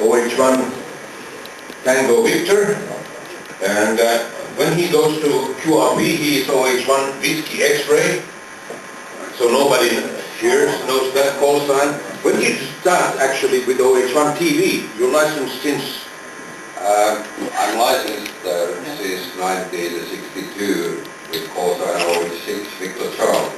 OH1 Tango Victor, and when he goes to QRP, he is OH1 Whiskey X-ray, so nobody here knows that call sign. When did you start actually with OH1TV? You're licensed since? I'm licensed since 1962 with call sign OH6 Victor Charlie.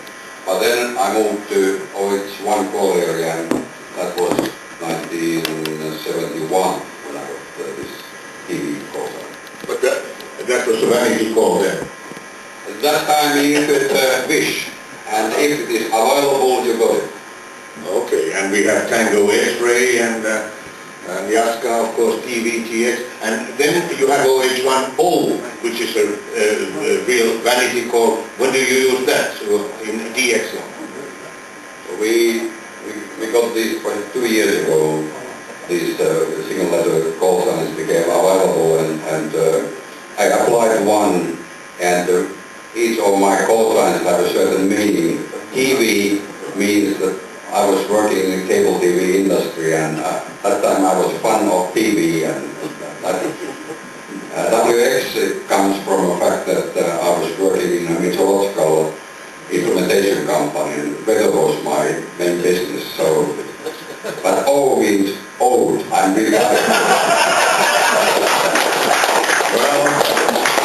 But then I moved to OH1 call area, and that was 1971 when I got this TV call sign. But that was a vanity call then? At that time you could wish, and if it is available, you got it. Okay, and we have Tango X-ray and Yaska, of course, TV, TX, and then you have OH1O, which is a real vanity call. When do you use that in DX? We got this 2 years ago. These single letter call signs became available, and I applied one, and each of my call signs have a certain meaning. TV means that I was working in the cable TV industry, and at that time I was a fan of TV, and WX comes from the fact that I was working in a meteorological instrumentation company, and weather was my main business. So, but O means old. I'm really happy. Well,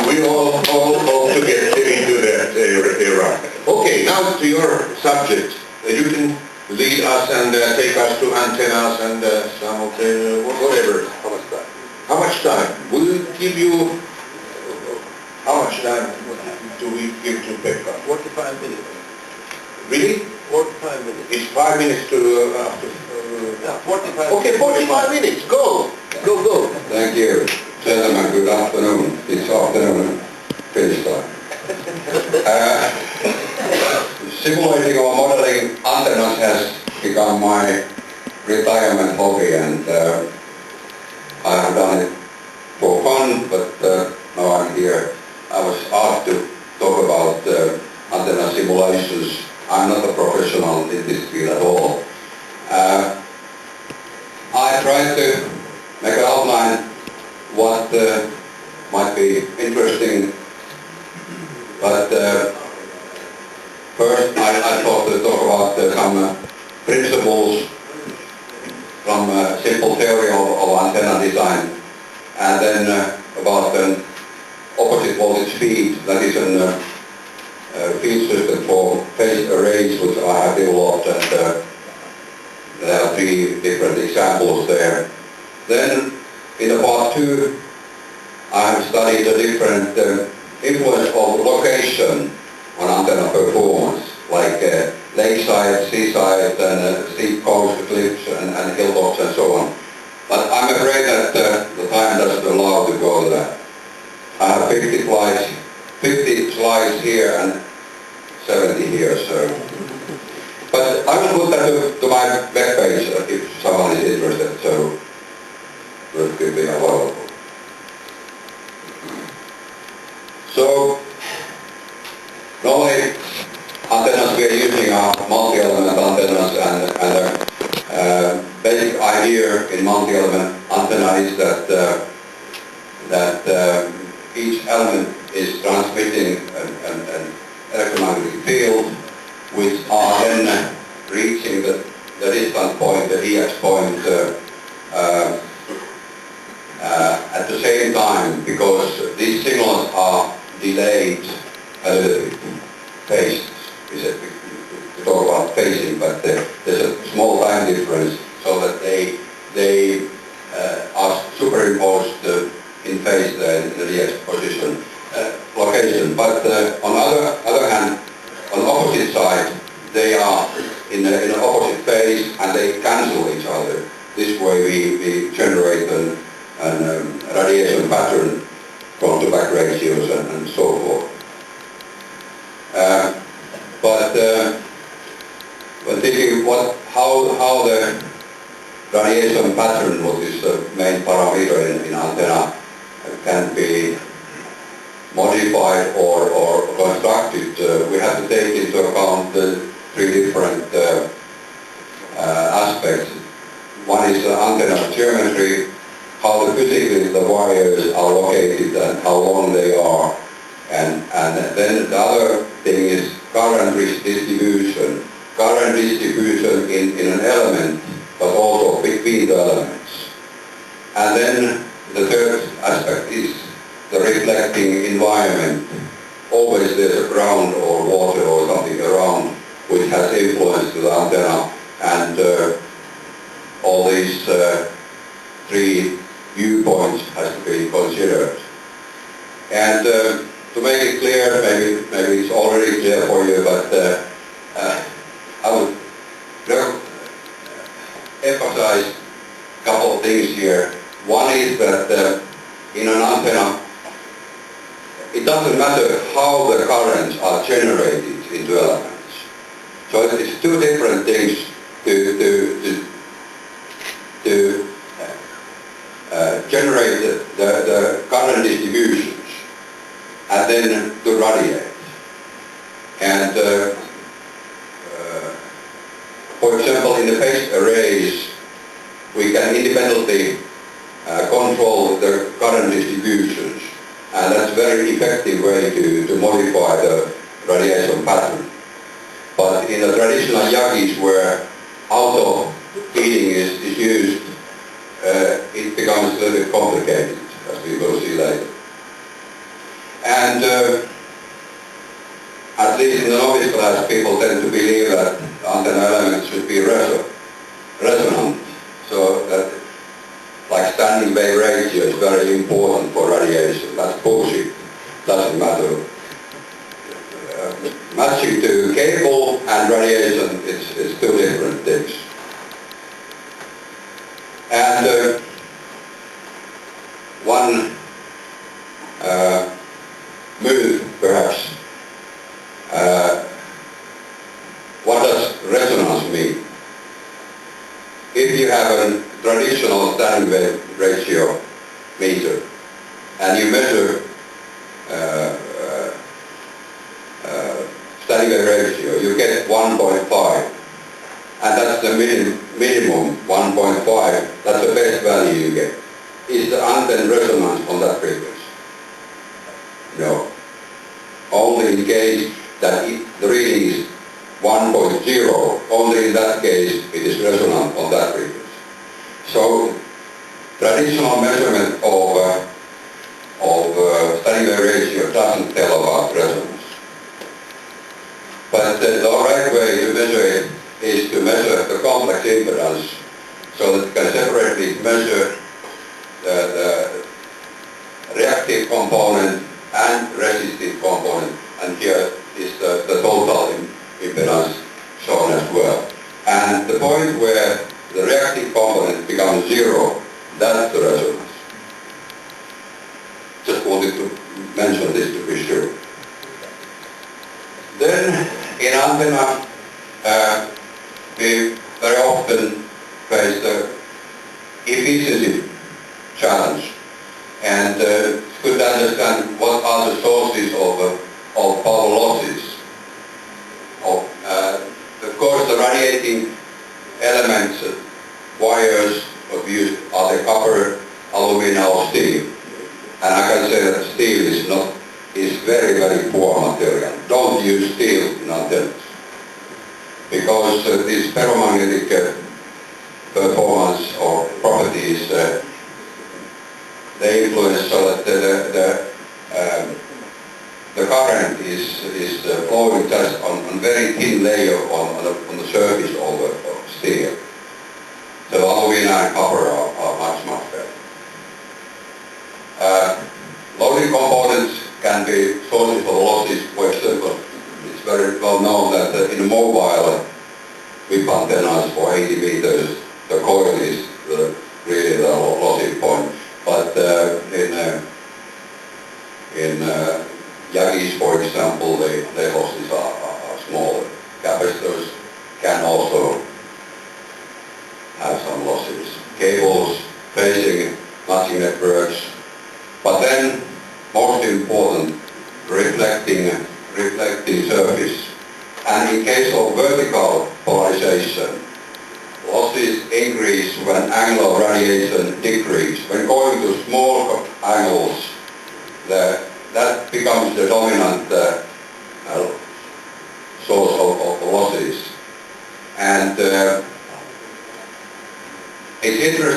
we all hope to get into that era. Okay, now to your subject. You can lead us and take us to antennas and some of the whatever. How much time? How much time? We'll give you. How much time do we give to Pekka? 45 minutes. Really? 45 minutes. It's 5 minutes to. Yeah, 45. Okay, 45 minutes. Go. Go. Thank you. Gentlemen, good afternoon. It's afternoon Finnish time. Simulating or modeling antennas has become my retirement hobby, and I have done it for fun, but now I'm here. I was asked to talk about antenna simulations. I'm not a professional in this field at all. I tried to make an outline what might be interesting, but first I thought to talk about some principles from simple theory of antenna design, and then about an opposite voltage feed, that is a feed system for phase arrays which I have developed, and there are 3 different examples there. Then in the part 2 I have studied the different influence of location on antenna performance, like lakeside, seaside, and steep coast cliffs and hilltops and so on. But I'm afraid that the time doesn't allow to go to that. I have 50 slides here and 70 here, so. But I will put that to my web page if someone is interested, so it could be available. So, normally antennas we are using are multi-element antennas, and the basic idea in multi-element antenna is that each element is transmitting an electromagnetic field, which are then reaching the distant point, the DX point, at the same time, because these signals are delayed a little bit. Phased, we talk about phasing, but there's a small time difference, so that they are superimposed in phase in the DX position location. But on the other hand, on the opposite side, they are in an opposite phase and they cancel each other. This way we generate an radiation pattern from the back ratios and so forth. But when thinking how the radiation pattern, what is the main parameter in antenna, can be modified or constructed, we have to take into account the 3 different aspects. One is antenna geometry, other thing is current distribution. Current distribution in an element, but also between the elements. And then the third aspect is the reflecting environment. Always there's a ground or water or something around which has influence to the antenna, and all these three viewpoints has to be considered. And to make it clear, maybe it's already clear for you, but I would emphasize a couple of things here. One is that in an antenna, it doesn't matter how the currents are generated into elements. So it's two different things to generate the current distributions and then to radiate. And for example, in the phase arrays, we can independently control the current distributions, and that's a very effective way to modify the radiation pattern. But in the traditional Yagis, where auto heating is used, it becomes a little bit complicated, as we will see later. And at least in the novice class, people tend to believe that antenna elements should be resonant, so that like standing wave ratio is very important for radiation. That's bullshit. Doesn't matter. Matching to cable and radiation is two different things. And one move, perhaps. What does resonance mean? If you have a traditional standing wave ratio meter and you measure standing wave ratio, you get 1.5, and that's the minimum 1.5. That's the best value you get. Is the antenna resonance on that frequency? No. Only in case that the reading is 1.0, only in that case it is resonant on that frequency. So traditional measurement of standing wave ratio doesn't tell about resonance. But the right way to measure it is to measure the complex impedance, so that you can separately measure the reactive component and resistive component, and here is the total impedance shown as well. And the point where the reactive component becomes zero, that's the resonance. Just wanted to mention this to be sure. Then in antenna, we very often face the efficiency challenge, and it's good to understand what are the sources of power losses. Of course, the radiating elements, wires of use are the copper, alumina, or steel. And I can say that steel is very, very poor material. Don't use steel in antennas, because these ferromagnetic performance or properties, they influence so that the current is flowing just on very thin layer on the surface of steel. So alumina and copper are much better. Loading components can be sources of losses. For example, it's very well known that in mobile whip antennas for 80 meters, the coil is really the lossy point. But in Yagis, for example, the losses are smaller. Capacitors can also have some losses. Cables, phasing, matching networks, but then most important, reflecting surface. And in case of vertical polarization, losses increase when angle of radiation decrease. When going to small angles, that becomes the dominant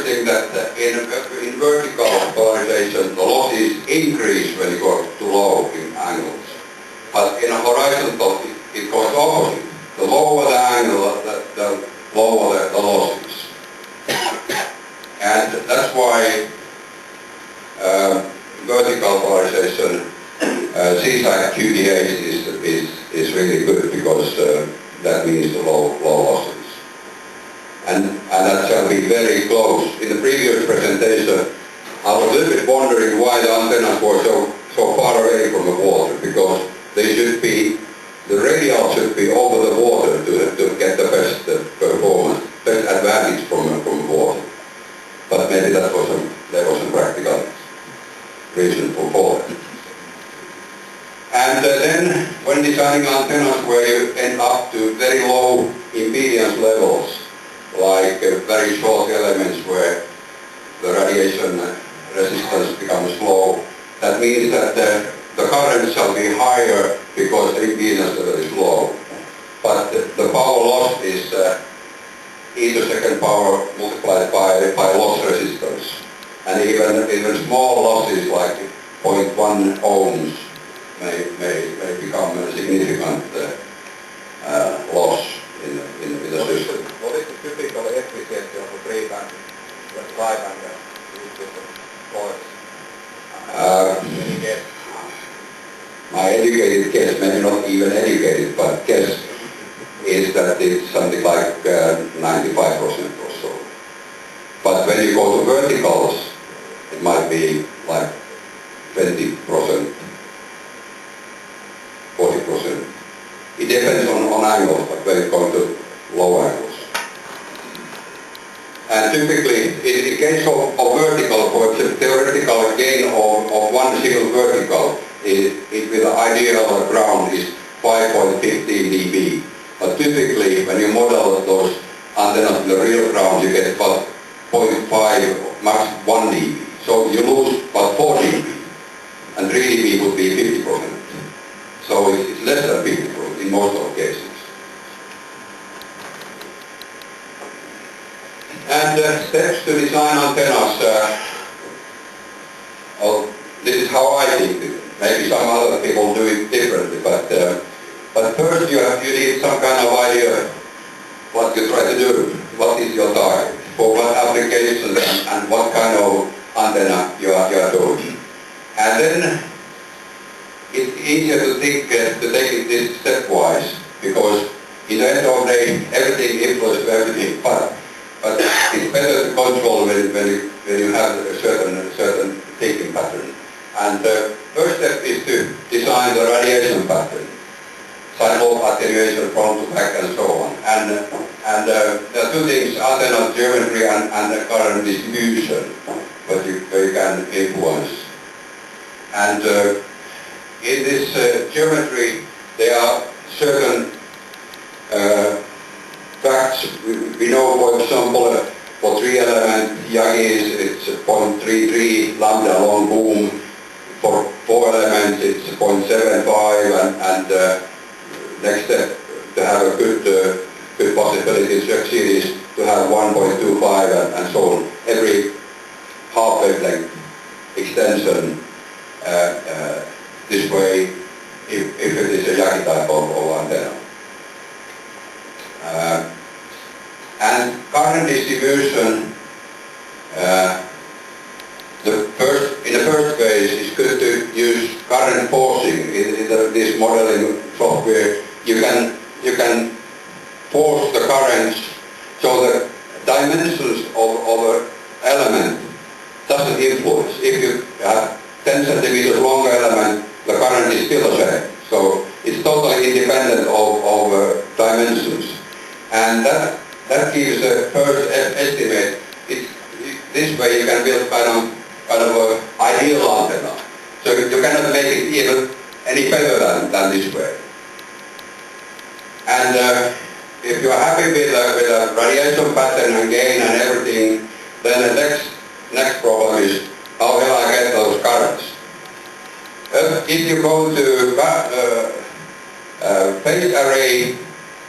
interesting that in vertical polarization the losses increase when you go too low in angles. But in a horizontal it goes opposite. The lower the angle, the lower the losses. And that's why vertical polarization CSAC QDH is really good, because that means the low losses. And that shall be very close. In the previous presentation I was a little bit wondering why the antennas were so far away from the water, because they should be, the radial should be over the water to get the best performance, best advantage from the water. But maybe there was a practical reason for that. And then when designing antennas where you end up to very low impedance levels, like very short elements where the radiation resistance becomes low, that means that the current shall be higher because the impedance level is low. But the power loss is e to second power multiplied by loss resistance. And even small losses like 0.1 ohms may become a significant loss in the system. What is the typical efficiency of a 3-band, 5-band coils? Any guess? My educated guess, maybe not even educated, but guess is that it's something like 95% or so. But when you go to verticals, it might be like 20%, 40%. It depends on angles, but when you go to low angles. And typically, in case of vertical, for example, theoretical gain of one single vertical, with the ideal ground is 5.15 dB. But typically, when you model those antennas in the real ground, you get about 0.5, max 1 dB. So you lose about 4 dB, and 3 dB would be 50%. So it's less than 50% in most of cases. And steps to design antennas. Well, this is how I think it. Maybe some other people do it differently, but first you need some kind of idea what you try to do. What is your target? For what applications and what kind of antenna you are doing. And then it's easier to think to take it this stepwise, because in the end of the day everything influences everything. But it's better to control when you have a certain thinking pattern. And the first step is to design the radiation pattern, side lobe attenuation, front to back, and so on. And there are two things: antenna geometry and the current distribution, where you can influence. And in this geometry, there are certain facts. We know, for example, for 3-element Yagis, it's 0.33 lambda long boom. For 4 elements, it's 0.75, and next step to have a good possibility to succeed is to have 1.25 and so on. Every half wavelength extension this way, if it is a Yagi type of antenna. And current distribution, in the first phase, it's good to use current forcing. In this modeling software, you can force the currents so the dimensions of an element doesn't influence. If you have 10 centimeters long element, the current is still the same. So it's totally independent of dimensions. And that gives a first estimate. This way you can build kind of an ideal antenna. So you cannot make it even any better than this way. And if you are happy with a radiation pattern and gain and everything, then the next problem is how will I get those currents? If you go to phase array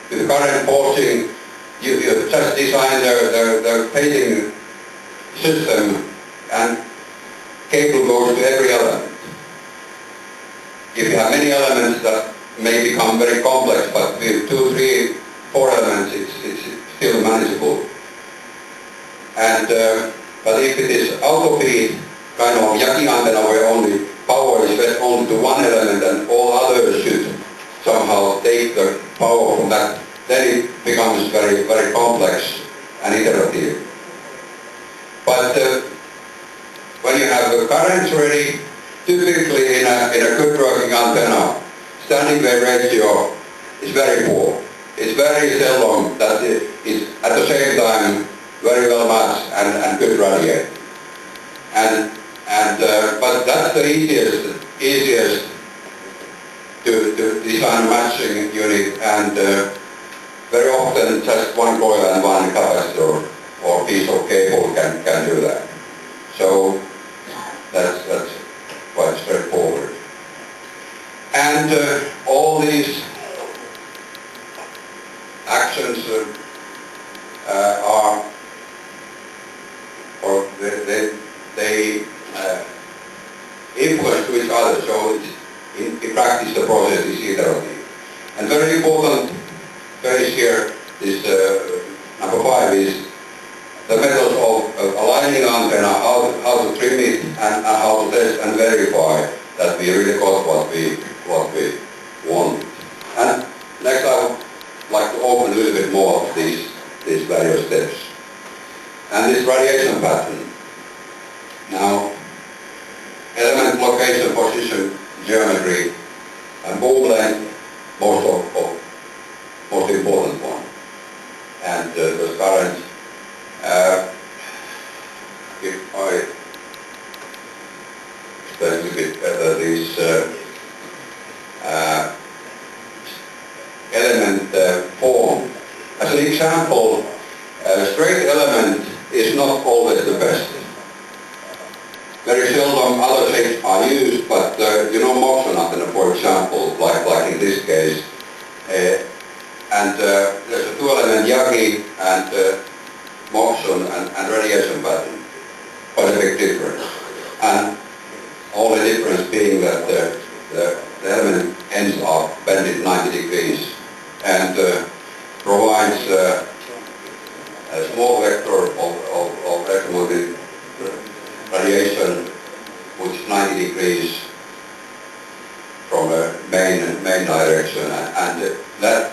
with current forcing, you just design the phasing system and cable goes to every element. If you have many elements that may become very complex, but with 2, 3, 4 elements it's still manageable. And but if it is auto-feed kind of Yaki antenna where only power is fed only to one element and all others should somehow take the power from that, then it becomes very, very complex and iterative. But when you have the currents ready, typically in a good working antenna, standing wave ratio is very poor. It's very seldom that it is at the same time very well matched and good radiate. But that's the easiest to design a matching unit, and very often just one coil and one capacitor or piece of cable can do that. So that's quite straightforward. And all these actions are, or they influence to each other, so in practice the process is iterative. And very important phase here is number 5 is the methods of aligning antenna, how to trim it and how to test and verify that we really got what we want. And next I would like to open a little bit more of these various steps. And this radiation pattern. Now, element location, position, geometry, and boom length, most important one. And the current, if I explain a little bit better this element form. As an example, a straight element is not always the best. Very seldom other shapes are used, but you know, motion antenna, for example, like in this case, and there's a 2-element Yagi and motion and radiation pattern. Quite a big difference. And only difference being that the element ends up bended 90 degrees and provides a small vector of electromagnetic radiation which is 90 degrees from a main direction, and that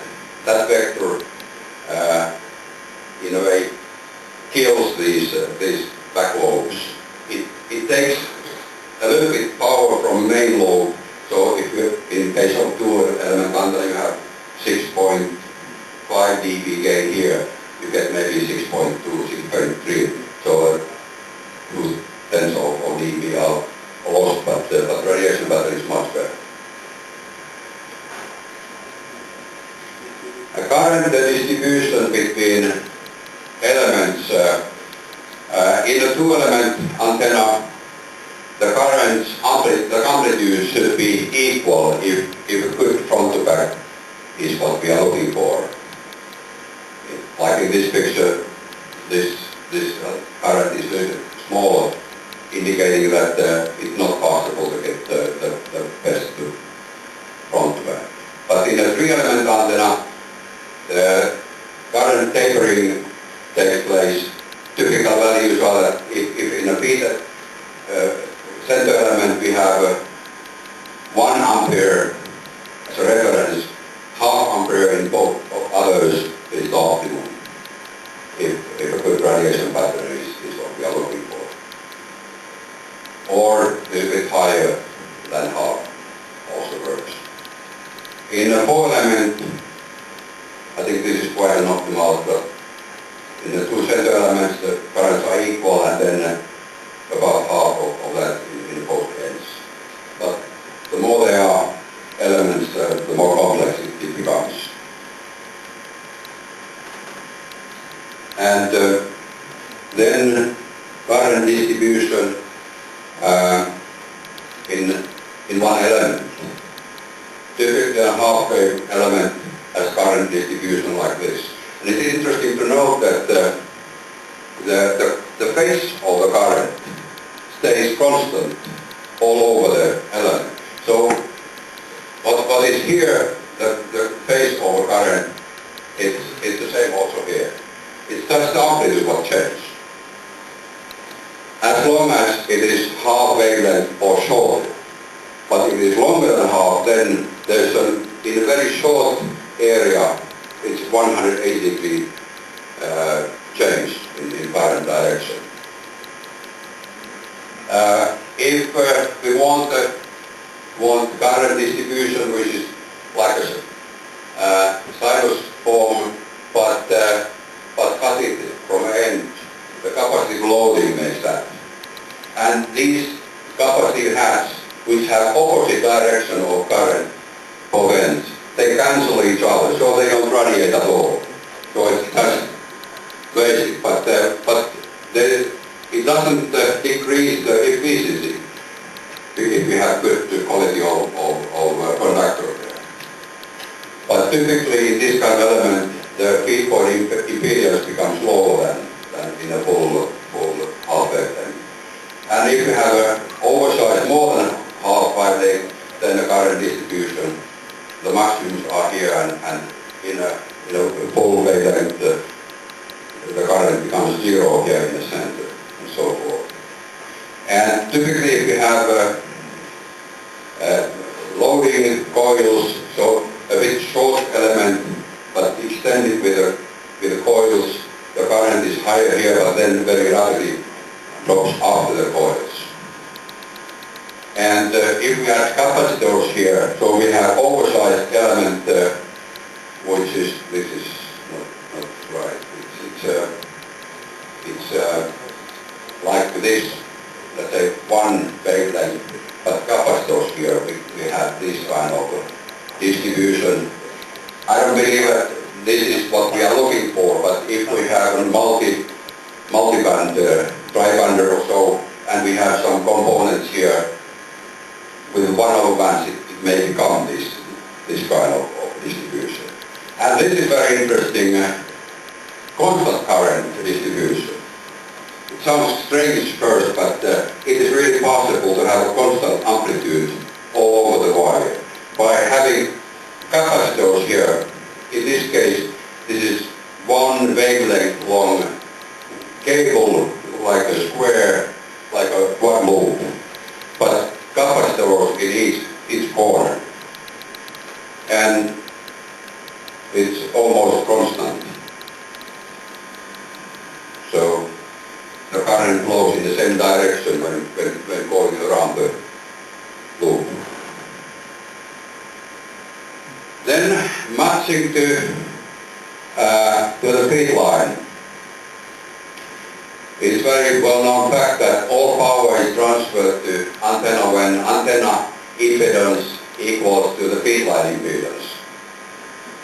vector in a way kills these back lobes. It takes a little bit power from main lobe, so if you, in case of 2-element antenna, you have 6.5 dB gain here, you get maybe 6.2, 6.3, so 2/10 of dB are lost, but radiation pattern is much better. A current distribution between elements in a 2-element antenna, the current's amplitude should be equal if a good front to back is what we are looking for. Like in this picture, this current is a little smaller, indicating that it's not possible to get the best front to back. But in a 3-element antenna, the current tapering takes place. Typical values are that if in a beta center element we have 1 ampere as a reference, half ampere in both of others is the optimum. If a good radiation pattern is what we are looking for. Or a little bit higher than half also works. In a 4-element, I think this is quite an optimal, but in the 2 center elements the currents are equal, and then about half of that in both ends. But the more there are elements, the more complex it becomes. And then current distribution in one element. Typically a half-wave element has current distribution like this. And it's interesting to note that the the phase of the current stays constant all over the element. So what is here, the phase of the current, it's the same also here. It's just the amplitude what changes. As long as it is half wavelength or shorter. But if it is longer than half, then there's in a very short area, it's 180 degree change in current direction. If we want current distribution which is like a sinus form, but cut it from end, the capacitive loading makes that. And these capacitive hats, which have opposite direction of current of ends, they cancel each other, so they don't radiate at all. So it's just basic, but it doesn't decrease the efficiency if we have good quality of conductor there. But typically in this kind of element, the feed point impedance becomes lower than in a full half wave. And if you have an oversized more than half wave, then the current distribution, the maximums are here, and in a full wavelength, the current becomes zero here in the center, and so forth. And typically if you have loading coils, so a bit short element, but extended with the coils, the current is higher here, but then very rapidly drops after the coils. And if we add capacitors here, so we have oversized element, this is not right. It's like this, let's say one wavelength, but capacitors here, we have this kind of distribution. I don't believe that this is what we are looking for, but if we have a multi-band, tri-bander or so, and we have some components here, with one over bands it may become this kind of distribution. And this is very interesting constant current distribution. It sounds strange first, but it is really possible to have a constant amplitude all over the wire. By having capacitors here, in this case, this is one wavelength long cable, like a square, like a quad loop, but capacitors in each corner. And it's almost constant. So the current flows in the same direction when going around the loop. Then matching to the feed line. It is very well-known fact that all power is transferred to antenna when antenna impedance equals to the feed line impedance.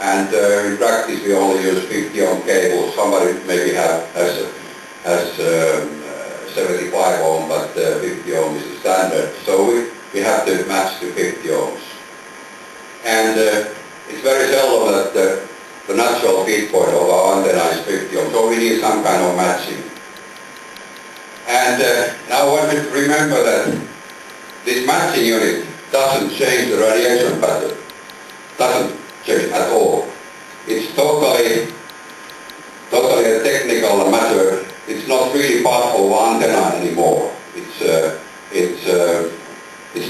And in practice we only use 50 ohm cables. Somebody maybe has 75 ohm, but 50 ohm is the standard. So we have to match to 50 ohms. And it's very seldom that the natural feed point of our antenna is 50 ohms. So we need some kind of matching. And now one should remember that this matching unit doesn't change the radiation pattern. Doesn't change at all. It's totally a technical matter. It's not really part of antenna anymore. It's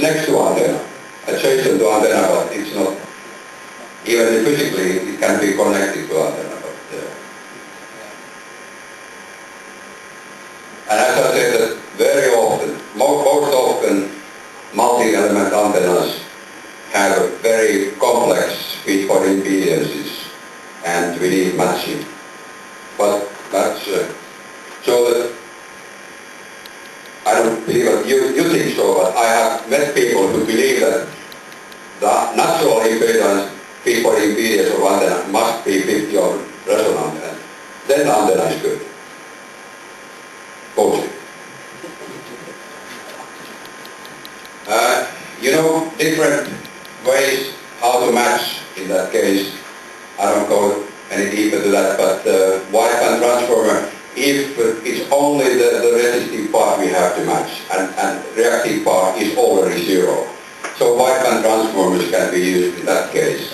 next to antenna, adjacent to antenna, but it's not. Even physically, it can be connected to antenna. And as I said, that very often, most often, multi-element antennas have very complex feed point impedances, and we need matching. But that's so that I don't believe that you think so, but I have met people who believe that the natural impedance, feed point impedance of antenna must be 50 ohm resonant, and then the antenna is good. You know, different ways how to match in that case. I don't go any deeper to that, but wideband transformer if it's only the resistive part we have to match, and reactive part is already zero. So wideband transformers can be used in that case,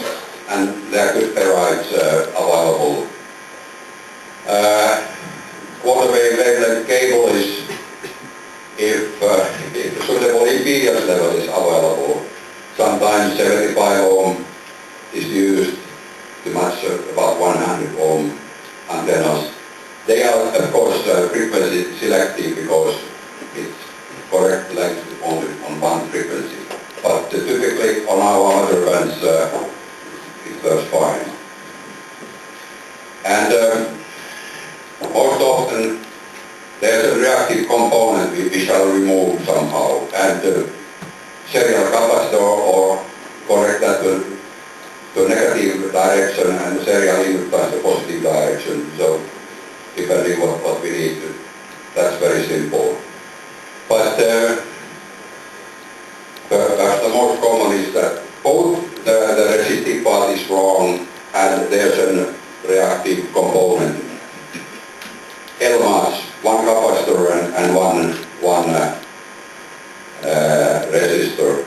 and there are good ferrites available. Quarter wave wavelength cable is, if the suitable impedance level is available, sometimes 75 ohm is used to match about 100 ohm antennas. They are of course frequency selective because it's correct length only on one frequency. But typically on our other bands it works fine. And most often there's a reactive component we shall remove somehow, and serial capacitor or correct that to negative direction and serial inductance to positive direction. So depending what we need to, that's very simple. But perhaps the most common is that both the resistive part is wrong and there's a reactive component. LMAS, one capacitor and one resistor.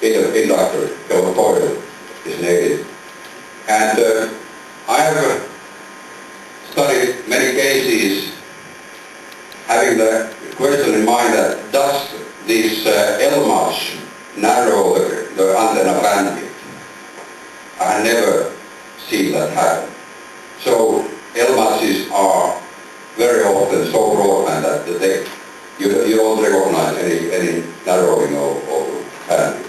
Inductor, coil is needed. And I have studied many cases having the question in mind that does this LMAS narrow the antenna bandwidth? I never see that happen. So LMASs are very often so broadband that you don't recognize any narrowing of bandwidth.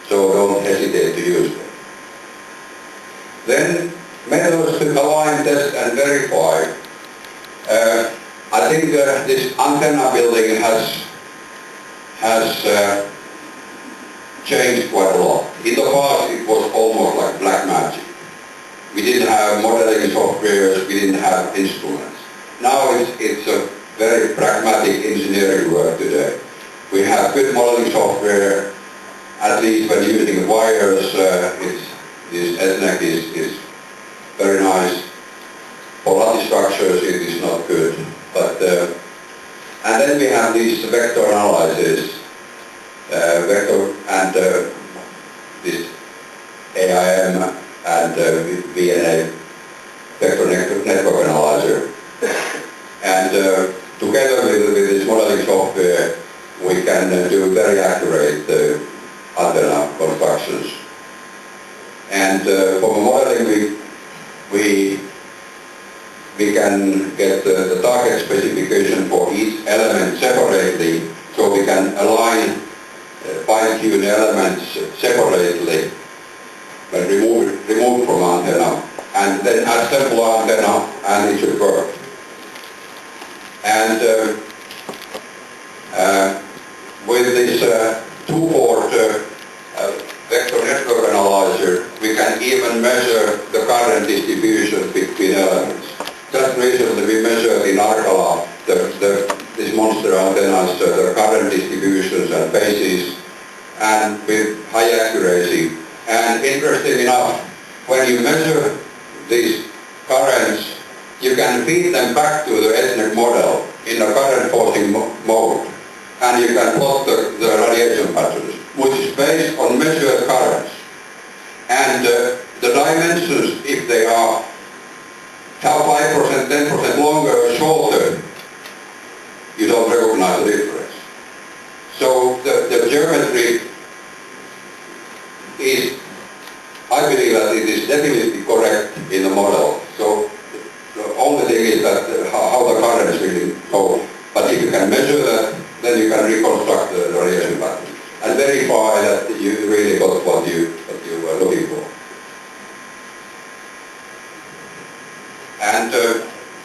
So don't hesitate to use them. Then methods to align, test and verify. I think this antenna building has changed quite a lot. In the past it was almost like black magic. We didn't have modeling softwares, we didn't have instruments. Now it's a very pragmatic engineering work today. We have good modeling software, at least when using wires, this SNEC is very nice. For lattice structures it is not good. But and then we have these vector analysis, vector and this AIM and VNA, vector network analyzer. And together with this modeling software, we can do very accurate antenna constructions. And for modeling, we can get the target specification for each element separately, so we can align fine-tune elements separately when removed from antenna, and then assemble antenna, and it should work. And with this two-port vector network analyzer, we can even measure the current distribution between elements. Just recently we measured in Arkala these monster antennas, the current distributions and phases, and with high accuracy. And interesting enough, when you measure these currents, you can feed them back to the SNEC model in a current forcing mode, and you can plot the radiation patterns, which is based on measured currents. And the dimensions, if they are 5%, 10% longer or shorter, you don't recognize the difference. So the geometry is, I believe that it is definitely correct in the model. So the only thing is that how the currents really go. But if you can measure that, then you can reconstruct the radiation pattern and verify that you really got what you were looking for. And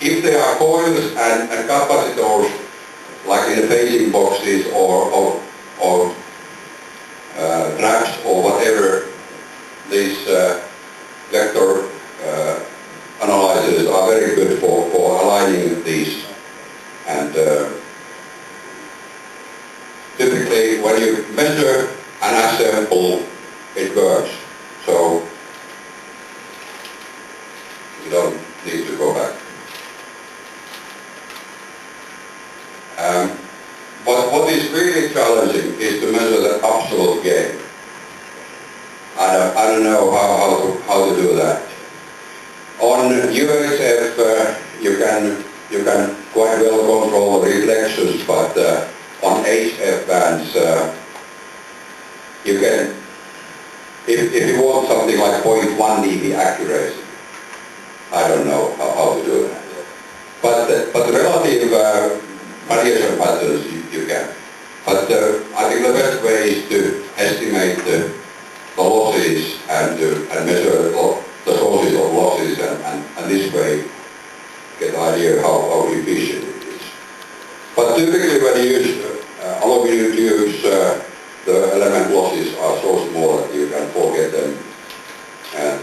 if there are coils and capacitors, like in the phasing boxes or traps or whatever, these vector analyzers are very good for aligning these. And typically when you measure and assemble, it works. So don't know how to do that. On UHF you can quite well control reflections, but on HF bands you can, if you want something like 0.1 dB accuracy, I don't know how to do that. But the relative radiation patterns you can. But I think the best way is to estimate the losses and measure the sources of losses, and this way get an idea how efficient it is. But typically when you use aluminum tubes, the element losses are so small that you can forget them, and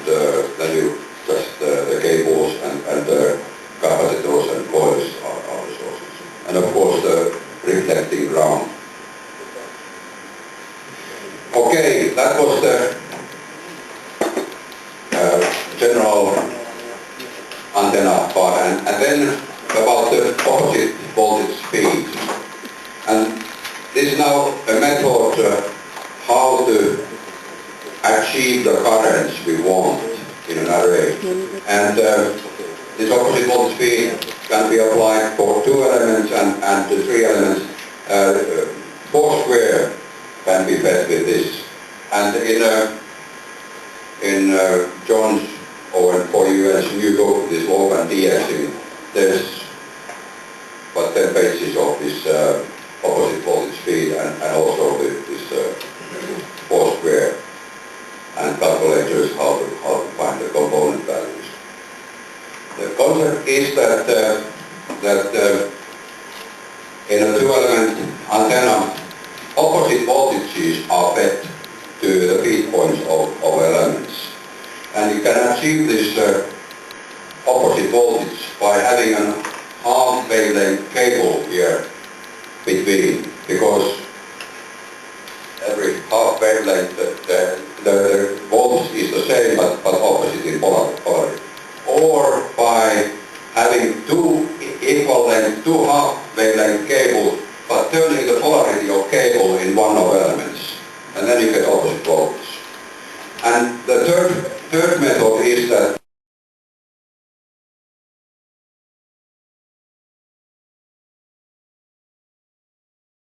then you just the cables and the capacitors and coils are the sources. And of course the reflecting ground. Okay, that was the general antenna part, and then about the opposite voltage speed. And this is now a method how to achieve the currents we want in an array. And this opposite voltage speed can be applied for 2 elements and the 3 elements. 4 square can be fed with this. And in John's or for you as you go to this log and DXing, there's about 10 pages of this opposite voltage speed and also this 4 square and calculators how to find the component values. The concept is that in a 2-element antenna, opposite voltages are fed to the feed points of elements. And you can achieve this opposite voltage by having a half wavelength cable here between, because every half wavelength the voltage is the same but opposite in polarity. Or by having 2 equal length, 2 half wavelength cables, but turning the polarity of cable in one of elements, and then you get opposite voltage. And the third method is that